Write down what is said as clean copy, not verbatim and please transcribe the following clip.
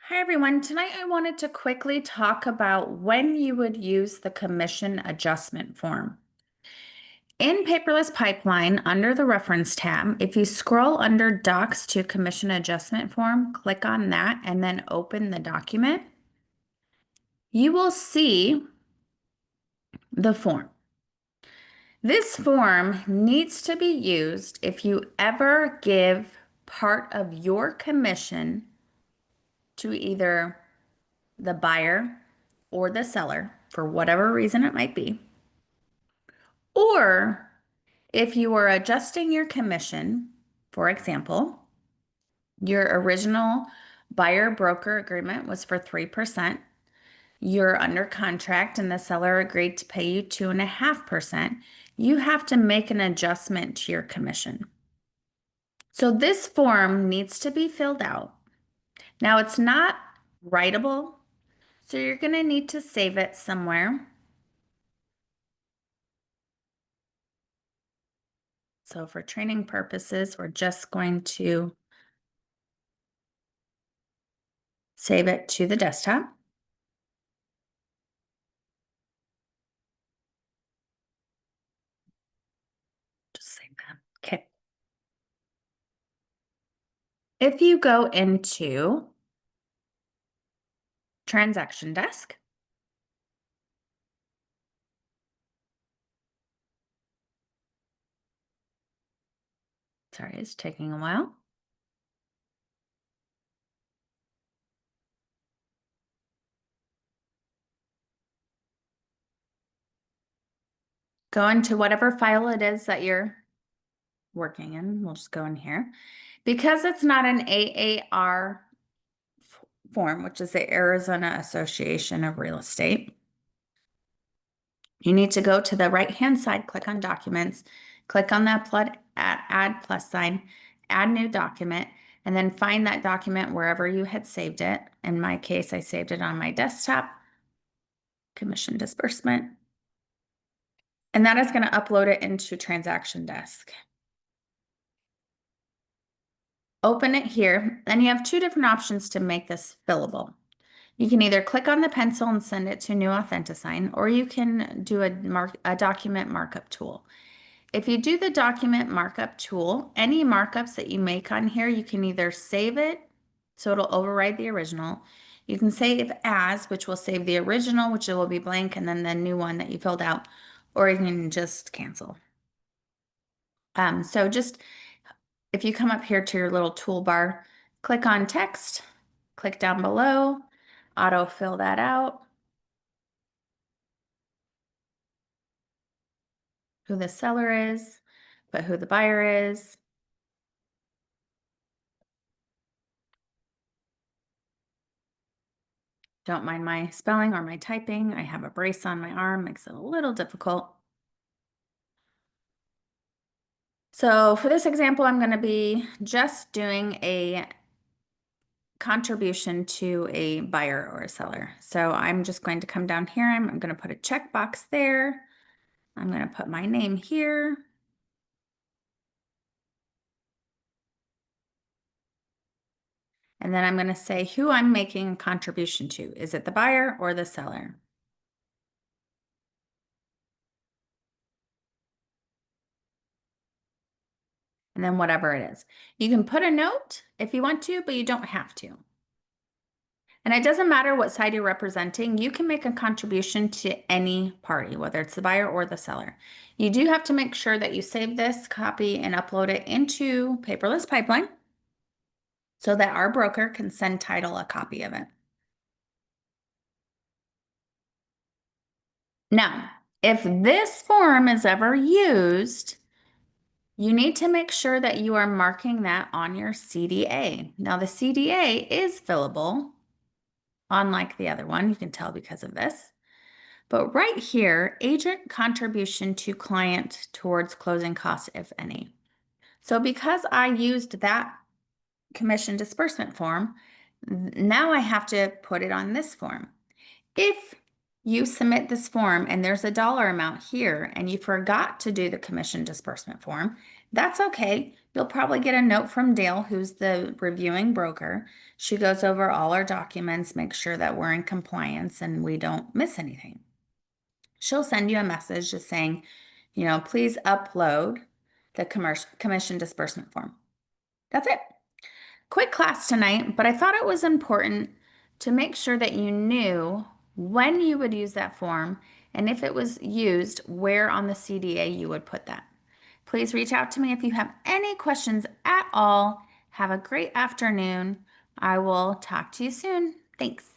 Hi everyone. Tonight I wanted to quickly talk about when you would use the commission adjustment form. In Paperless Pipeline, under the Reference tab, if you scroll under Docs to Commission Adjustment Form, click on that and then open the document, you will see the form. This form needs to be used if you ever give part of your commission to either the buyer or the seller, for whatever reason it might be. Or if you are adjusting your commission, for example, your original buyer broker agreement was for 3%. You're under contract and the seller agreed to pay you 2.5%. You have to make an adjustment to your commission. So this form needs to be filled out. Now it's not writable, so you're going to need to save it somewhere. So for training purposes, we're just going to save it to the desktop. Just save that. Okay. If you go into Transaction Desk, sorry, it's taking a while. Go into whatever file it is that you're working in. We'll just go in here. Because it's not an AAR form, which is the Arizona Association of Real Estate, you need to go to the right-hand side, click on Documents, click on that add plus sign, add new document, and then find that document wherever you had saved it. In my case, I saved it on my desktop, commission disbursement. And that is going to upload it into Transaction Desk. Open it here, and you have two different options to make this fillable. You can either click on the pencil and send it to New Authentisign, or you can do a document markup tool. If you do the document markup tool, any markups that you make on here, you can either save it, so it'll override the original. You can save as, which will save the original, which will be blank, and then the new one that you filled out, or you can just cancel. So just, if you come up here to your little toolbar, click on text, click down below, auto fill that out. Who the seller is, put who the buyer is. Don't mind my spelling or my typing. I have a brace on my arm, makes it a little difficult. So for this example, I'm going to be just doing a contribution to a buyer or a seller. So I'm just going to come down here. I'm going to put a checkbox there. I'm going to put my name here. And then I'm going to say who I'm making a contribution to. Is it the buyer or the seller? And then whatever it is. You can put a note if you want to, but you don't have to. And it doesn't matter what side you're representing, you can make a contribution to any party, whether it's the buyer or the seller. You do have to make sure that you save this copy and upload it into Paperless Pipeline so that our broker can send title a copy of it. Now, if this form is ever used, you need to make sure that you are marking that on your CDA. Now, the CDA is fillable, unlike the other one. You can tell because of this. But right here, agent contribution to client towards closing costs, if any. So because I used that commission disbursement form, now I have to put it on this form. If you submit this form and there's a dollar amount here and you forgot to do the commission disbursement form, that's okay. You'll probably get a note from Dale, who's the reviewing broker. She goes over all our documents, makes sure that we're in compliance and we don't miss anything. She'll send you a message just saying, please upload the commission disbursement form. That's it. Quick class tonight, but I thought it was important to make sure that you knew when you would use that form and if it was used, where on the CDA you would put that. Please reach out to me if you have any questions at all. Have a great afternoon. I will talk to you soon. Thanks.